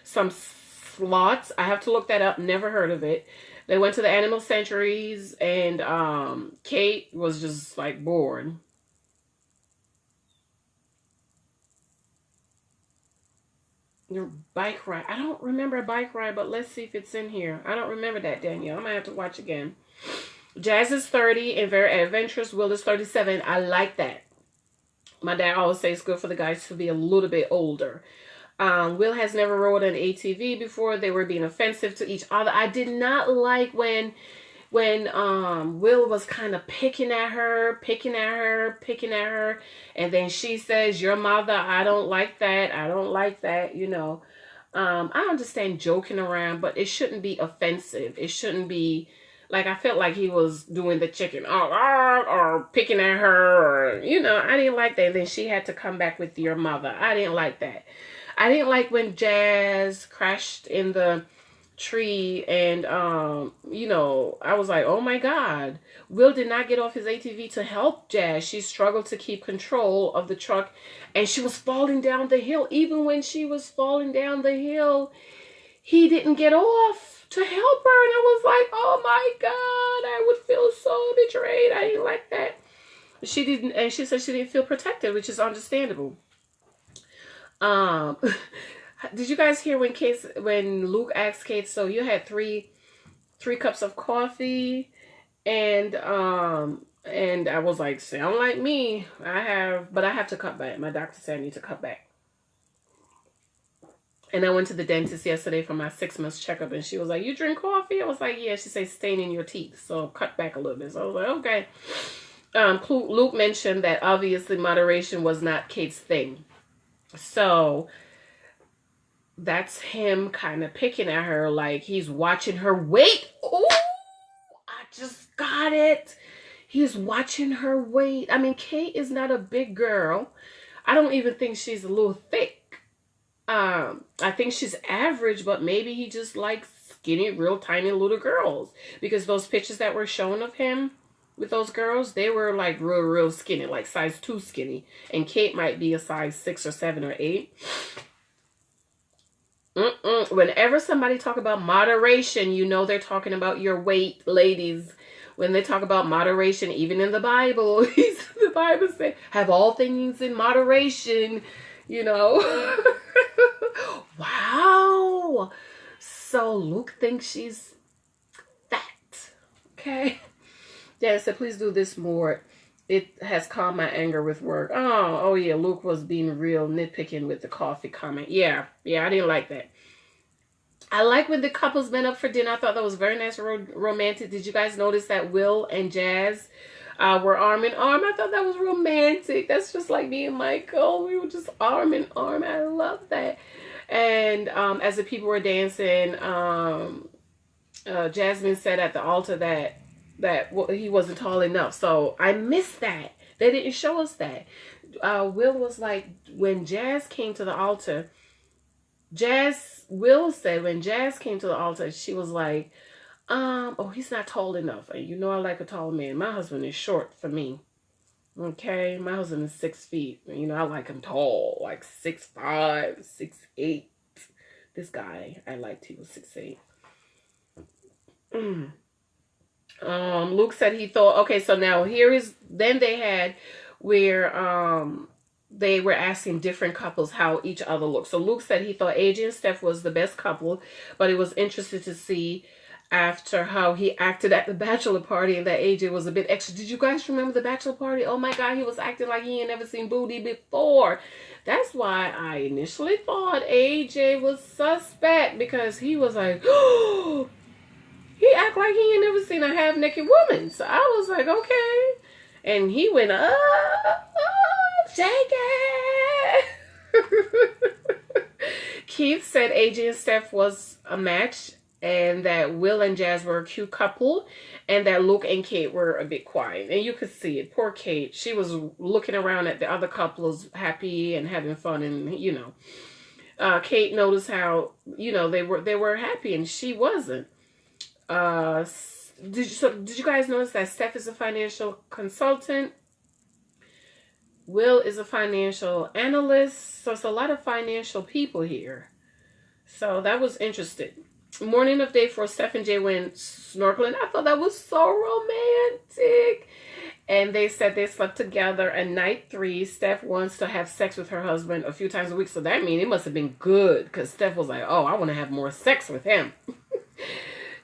some slots. I have to look that up. Never heard of it. They went to the animal sanctuaries, and Kate was just like bored. Your bike ride. I don't remember a bike ride, but let's see if it's in here. I don't remember that, Danielle. I might have to watch again. Jazz is 30 and very adventurous. Will is 37. I like that. My dad always says it's good for the guys to be a little bit older. Will has never rode an ATV before. They were being offensive to each other. I did not like when Will was kind of picking at her, and then she says, "Your mother, I don't like that, you know." I understand joking around, but it shouldn't be offensive. It shouldn't be like, I felt like he was doing the chicken or picking at her, or, you know, I didn't like that. And then she had to come back with your mother. I didn't like that. I didn't like when Jazz crashed in the tree, and you know, I was like, oh my God. Will did not get off his ATV to help Jazz. She struggled to keep control of the truck, and she was falling down the hill. Even when she was falling down the hill, he didn't get off to help her, and I was like, oh my God, I would feel so betrayed. I didn't like that. She didn't, and she said she didn't feel protected, which is understandable. Did you guys hear when Luke asked Kate, so you had three cups of coffee, and I was like, sound like me. But I have to cut back. My doctor said I need to cut back. And I went to the dentist yesterday for my 6 months checkup, and she was like, you drink coffee? I was like, yeah. She said, staining your teeth, so cut back a little bit. So I was like, okay. Luke mentioned that obviously moderation was not Kate's thing. So that's him kind of picking at her, like he's watching her weight. Oh, I just got it. He's watching her weight. I mean, Kate is not a big girl. I don't even think she's a little thick. I think she's average, but maybe he just likes skinny, real tiny little girls, because those pictures that were shown of him with those girls, they were like real skinny, like size 2 skinny, and Kate might be a size 6 or 7 or 8. Whenever somebody talk about moderation, you know they're talking about your weight, ladies. When they talk about moderation, even in the Bible, the Bible says, have all things in moderation, you know. Wow. So Luke thinks she's fat. Okay. Janice said, please do this more. It has calmed my anger with work. Oh yeah. Luke was being real nitpicking with the coffee comment. Yeah, I didn't like that. I like when the couples met up for dinner. I thought that was very nice and romantic. Did you guys notice that Will and Jazz were arm in arm? I thought that was romantic. That's just like me and Michael. We were just arm in arm. I love that. And as the people were dancing, Jasmine said at the altar that he wasn't tall enough. So I missed that. They didn't show us that. Will was like, when Jazz came to the altar, Will said when Jazz came to the altar, she was like, oh, he's not tall enough. And you know I like a tall man. My husband is short for me. Okay, my husband is 6 feet. You know, I like him tall, like 6'5", 6'8". This guy, I liked, he was 6'8". Luke said he thought, okay, so now then they had where they were asking different couples how each other looked. So Luke said he thought AJ and Steph was the best couple, but he was interested to see after how he acted at the bachelor party, and that AJ was a bit extra. Did you guys remember the bachelor party? Oh my God, he was acting like he ain't never seen booty before. That's why I initially thought AJ was suspect, because he was like, oh, he act like he ain't never seen a half-naked woman. So I was like, okay. And he went, shake it. Keith said AJ and Steph was a match, and that Will and Jazz were a cute couple, and that Luke and Kate were a bit quiet. And you could see it. Poor Kate. She was looking around at the other couples happy and having fun, and, you know. Kate noticed how, you know, they were happy, and she wasn't. did you guys notice that Steph is a financial consultant? Will is a financial analyst. So it's a lot of financial people here. So that was interesting. Morning of day 4, Steph and Jay went snorkeling. I thought that was so romantic. And they said they slept together. And night 3, Steph wants to have sex with her husband a few times a week. So that means it must have been good. Because Steph was like, oh, I want to have more sex with him.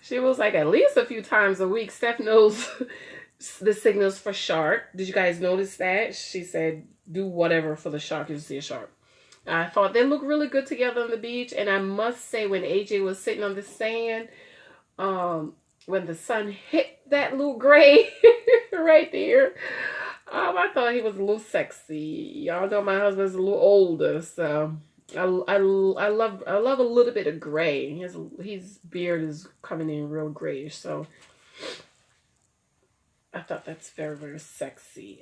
She was like, at least a few times a week. Steph knows the signals for shark. Did you guys notice that? She said, do whatever for the shark. You see a shark. I thought they looked really good together on the beach. And I must say, when AJ was sitting on the sand, when the sun hit that little gray right there, I thought he was a little sexy. Y'all know my husband's a little older, so I love a little bit of gray. His beard is coming in real grayish, so I thought that's very, very sexy.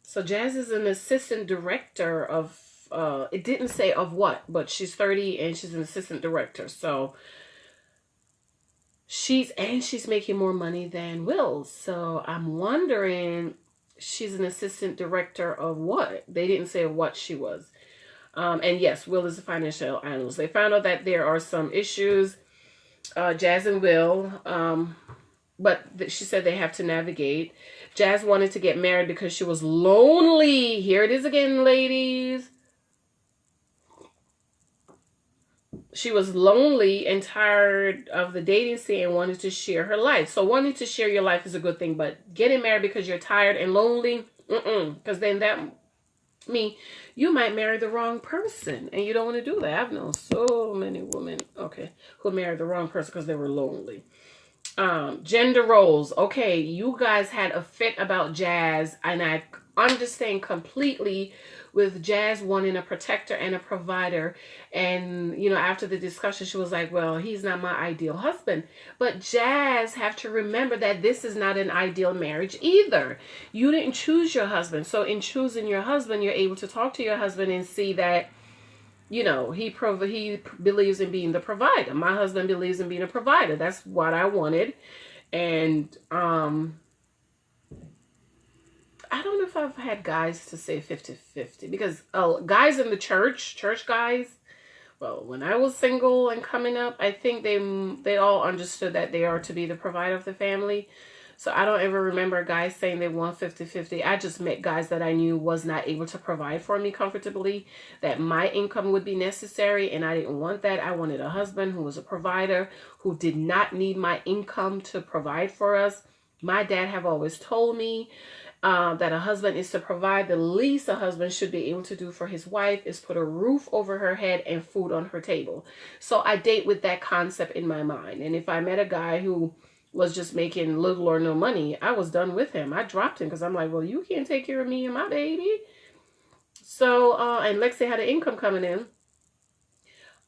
So Jazz is an assistant director of, it didn't say of what, but she's 30 and she's an assistant director. So she's making more money than Will. So I'm wondering, she's an assistant director of what? They didn't say what she was. And yes, Will is a financial analyst. They found out that there are some issues, Jazz and Will, but she said they have to navigate. Jazz wanted to get married because she was lonely. Here it is again, ladies. She was lonely and tired of the dating scene and wanted to share her life. So wanting to share your life is a good thing, but getting married because you're tired and lonely, because then that means you might marry the wrong person, and you don't want to do that. I've known so many women, who married the wrong person because they were lonely. Gender roles. Okay, you guys had a fit about Jazz, and I understand completely with Jazz wanting a protector and a provider. And, you know, after the discussion, she was like, well, he's not my ideal husband. But Jazz have to remember that this is not an ideal marriage either. You didn't choose your husband. So in choosing your husband, you're able to talk to your husband and see that, you know, he believes in being the provider. My husband believes in being a provider. That's what I wanted. And I don't know if I've had guys to say 50-50, because guys in the church guys, well, when I was single and coming up, I think they all understood that they are to be the provider of the family. So I don't ever remember guys saying they want 50-50. I just met guys that I knew was not able to provide for me comfortably, that my income would be necessary, and I didn't want that. I wanted a husband who was a provider, who did not need my income to provide for us. My dad have always told me that a husband is to provide. The least a husband should be able to do for his wife is put a roof over her head and food on her table. So I date with that concept in my mind. And if I met a guy who was just making little or no money, I was done with him. I dropped him because I'm like, well, you can't take care of me and my baby. So, and Lexi had an income coming in.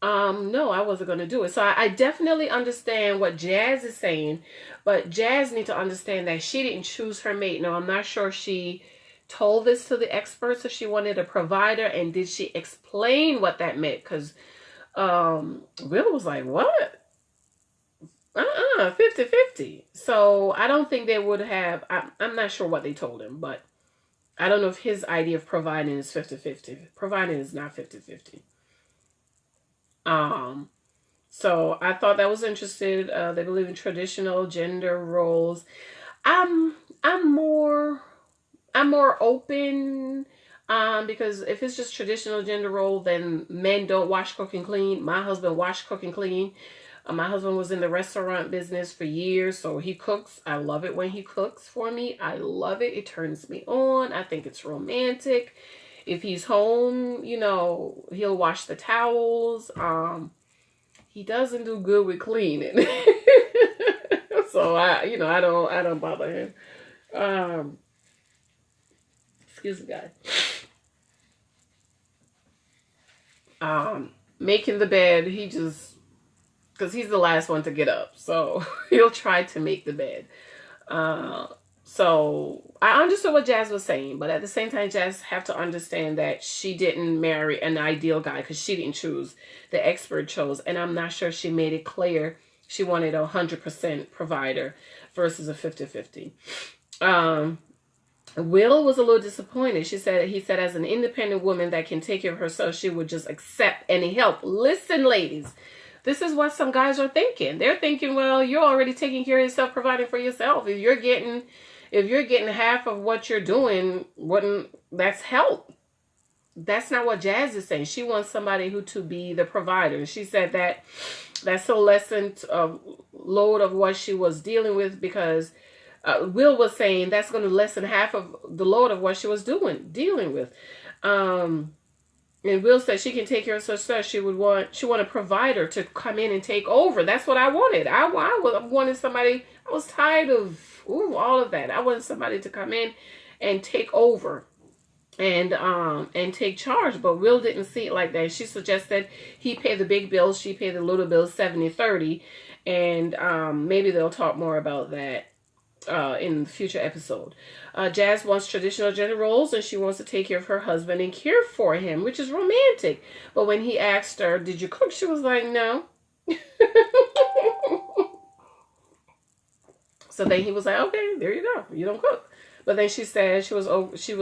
No, I wasn't going to do it. So I definitely understand what Jazz is saying, but Jazz need to understand that she didn't choose her mate. Now, I'm not sure she told this to the experts if she wanted a provider, and did she explain what that meant? Because Will was like, what? 50-50. So I don't think they would have, I'm not sure what they told him, but I don't know if his idea of providing is 50-50. Providing is not 50-50. So I thought that was interesting. They believe in traditional gender roles. I'm more open, because if it's just traditional gender role, then men don't wash, cook, and clean. My husband washed, cook, and clean. My husband was in the restaurant business for years, so he cooks. I love it when he cooks for me. I love it. It turns me on. I think it's romantic. If he's home, you know, he'll wash the towels. He doesn't do good with cleaning. So I don't bother him. Excuse me, guys. Making the bed, because he's the last one to get up, so he'll try to make the bed. So I understood what Jazz was saying, but at the same time, Jazz have to understand that she didn't marry an ideal guy because she didn't choose. The expert chose, and I'm not sure she made it clear. She wanted a 100% provider versus a 50-50. Will was a little disappointed. He said, as an independent woman that can take care of herself, she would just accept any help. Listen, ladies, this is what some guys are thinking. They're thinking, well, you're already taking care of yourself, providing for yourself. If you're getting half of what you're doing, that's help. That's not what Jazz is saying. She wants somebody who to be the provider. She said that that's a lessened load of what she was dealing with, because Will was saying that's going to lessen half of the load of what she was dealing with. And Will said she can take care of herself. She want a provider to come in and take over. That's what I wanted. I wanted somebody. I was tired of all of that. I wanted somebody to come in and take over and take charge. But Will didn't see it like that. She suggested he pay the big bills, she pay the little bills, 70-30, and maybe they'll talk more about that in the future episode. Jazz wants traditional gender roles, and she wants to take care of her husband and care for him, which is romantic. But when he asked her, did you cook? She was like, no. So then he was like, okay, there you go. You don't cook. But then she said she was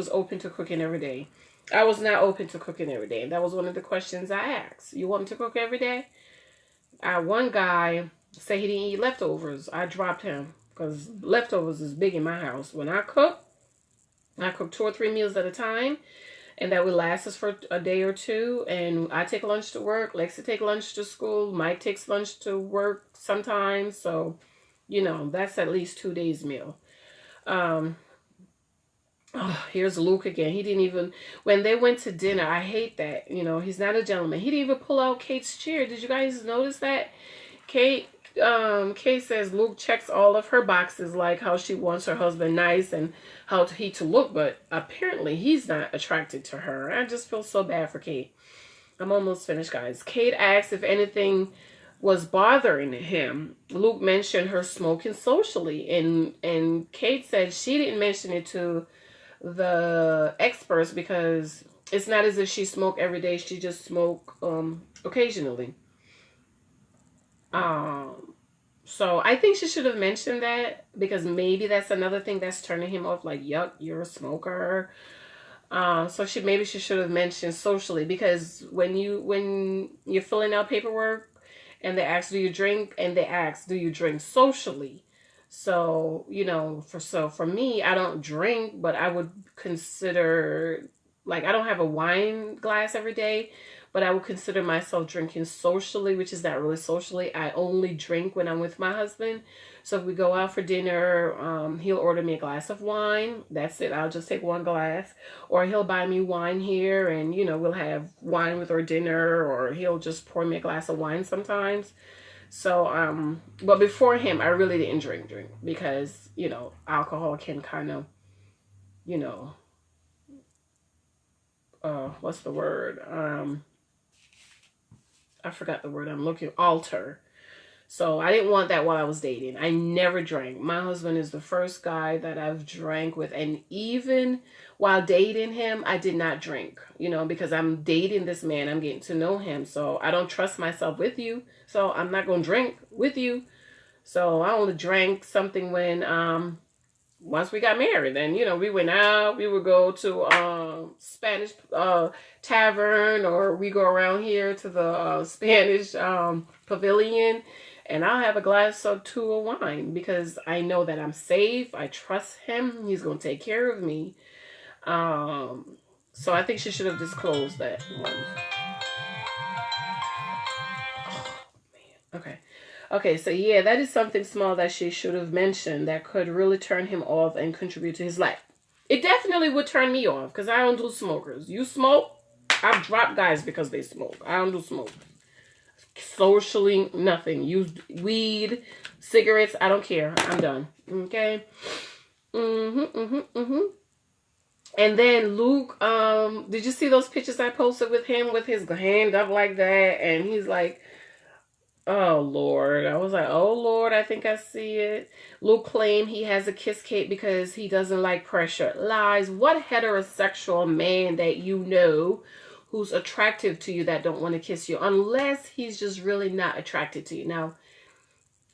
open to cooking every day. I was not open to cooking every day. That was one of the questions I asked. You want me to cook every day? One guy said he didn't eat leftovers. I dropped him because leftovers is big in my house. When I cook 2 or 3 meals at a time, and that would last us for a day or two. And I take lunch to work. Lexi take lunch to school. Mike takes lunch to work sometimes. So, that's at least 2 days meal. Here's Luke again. He didn't even, when they went to dinner, I hate that. He's not a gentleman. He didn't even pull out Kate's chair. Did you guys notice that? Kate says Luke checks all of her boxes, like how she wants her husband nice and how he to look, but apparently he's not attracted to her. I just feel so bad for Kate. I'm almost finished, guys. Kate asked if anything was bothering him. Luke mentioned her smoking socially, and Kate said she didn't mention it to the experts because it's not as if she smoked every day. She just smoked occasionally. So I think she should have mentioned that, because maybe that's another thing that's turning him off. Like, yuck, you're a smoker. So maybe she should have mentioned socially, because when you're filling out paperwork and they ask, do you drink? And they ask, do you drink socially? So, for me, I don't drink, but I would consider, like, I don't have a wine glass every day, but I would consider myself drinking socially, which is not really socially. I only drink when I'm with my husband. So if we go out for dinner, he'll order me a glass of wine. That's it. I'll just take one glass. Or he'll buy me wine here, and, we'll have wine with our dinner, or he'll just pour me a glass of wine sometimes. So, but before him, I really didn't drink because, alcohol can kind of, what's the word? I forgot the word I'm looking, alter. So I didn't want that while I was dating. I never drank. My husband is the first guy that I've drank with. And even while dating him, I did not drink, because I'm dating this man. I'm getting to know him. So I don't trust myself with you. So I'm not going to drink with you. So I only drank something when, once we got married. Then, we went out, we would go to Spanish tavern, or we go around here to the Spanish pavilion, and I'll have a glass or two of wine, because I know that I'm safe. I trust him. He's going to take care of me. So I think she should have disclosed that one. Okay, so yeah, that is something small that she should have mentioned that could really turn him off and contribute to his life. It definitely would turn me off, because I don't do smokers. You smoke? I've dropped guys because they smoke. I don't do smoke. Socially, nothing. Use weed, cigarettes, I don't care. I'm done. Okay? And then Luke, did you see those pictures I posted with him with his hand up like that? And he's like, oh, Lord. I was like, oh, Lord, I think I see it. Luke claimed he has a kiss Kate because he doesn't like pressure. Lies. What heterosexual man that who's attractive to you that don't want to kiss you? Unless he's just really not attracted to you. Now,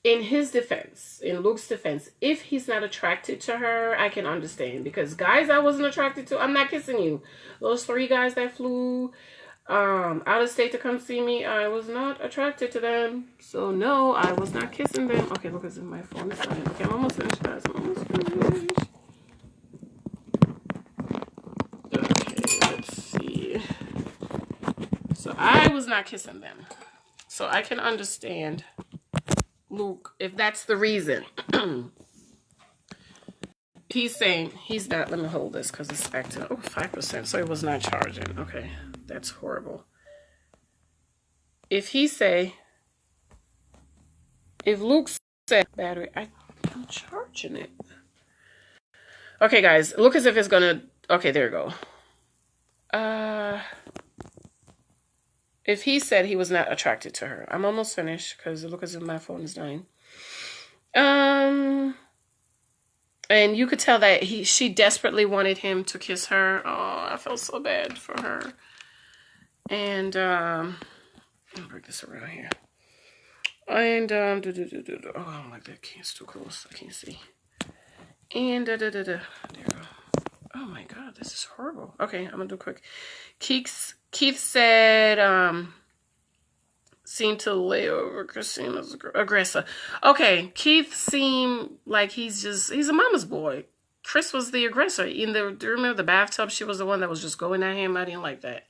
in his defense, in Luke's defense, if he's not attracted to her, I can understand. Because guys I wasn't attracted to, I'm not kissing you. Those 3 guys that flew out of state to come see me, I was not attracted to them. So no, I was not kissing them. Okay, look, it's in my phone. It's fine. Okay, I'm almost finished, guys. I'm almost finished. Okay, let's see. So I was not kissing them. So I can understand Luke, if that's the reason. He's saying he's not. Let me hold this because it's acting. Oh, 5%. So it was not charging. Okay, that's horrible. If Luke said battery, I'm charging it. Okay, guys, look as if it's gonna. Okay, there you go. If he said he was not attracted to her, I'm almost finished because it looks as if my phone is dying. And you could tell that she desperately wanted him to kiss her. Oh, I felt so bad for her. And let me break this around here. And oh, I don't like that. It's too close. I can't see. And there you go. Oh my God, this is horrible. Okay, I'm gonna do quick. Keith said, seemed to lay over Christina's aggressor. Okay, Keith seemed like he's a mama's boy. Chris was the aggressor. Do you remember the bathtub? She was the one that was just going at him. I didn't like that.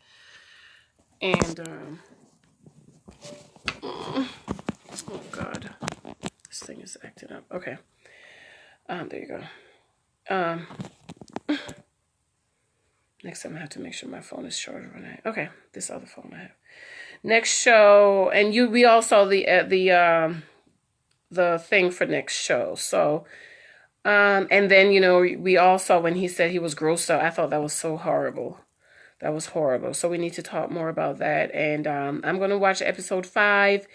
And, oh God, this thing is acting up. Okay, there you go. Next time I have to make sure my phone is charged overnight. Okay, this other phone I have. Next show, and we all saw the thing for next show. So, and then we all saw when he said he was grossed out. I thought that was so horrible. That was horrible. So we need to talk more about that. And I'm gonna watch episode 5,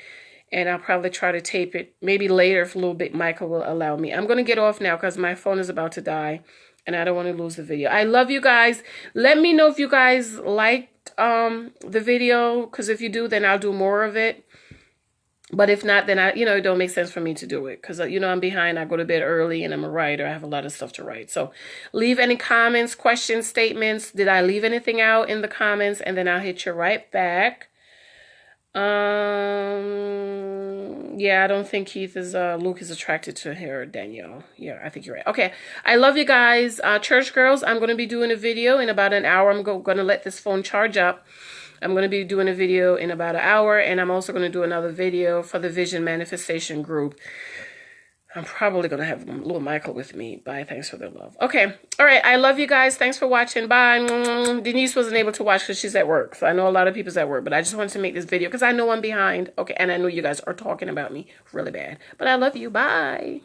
and I'll probably try to tape it maybe later if a little bit Michael will allow me. I'm gonna get off now because my phone is about to die. And I don't want to lose the video. I love you guys. Let me know if you guys liked the video. Because if you do, then I'll do more of it. But if not, then it don't make sense for me to do it. Because, I'm behind. I go to bed early and I'm a writer. I have a lot of stuff to write. So leave any comments, questions, statements. Did I leave anything out in the comments? And then I'll hit you right back. Yeah, I don't think Luke is attracted to her, Danielle. Yeah, I think you're right. Okay, I love you guys. Church girls, I'm going to be doing a video in about an hour. I'm going to let this phone charge up. I'm going to be doing a video in about an hour, and I'm also going to do another video for the Vision Manifestation group. I'm probably going to have little Michael with me. Bye. Thanks for the love. Okay. All right. I love you guys. Thanks for watching. Bye. Denise wasn't able to watch because she's at work. So I know a lot of people's at work. But I just wanted to make this video because I know I'm behind. Okay. And I know you guys are talking about me really bad. But I love you. Bye.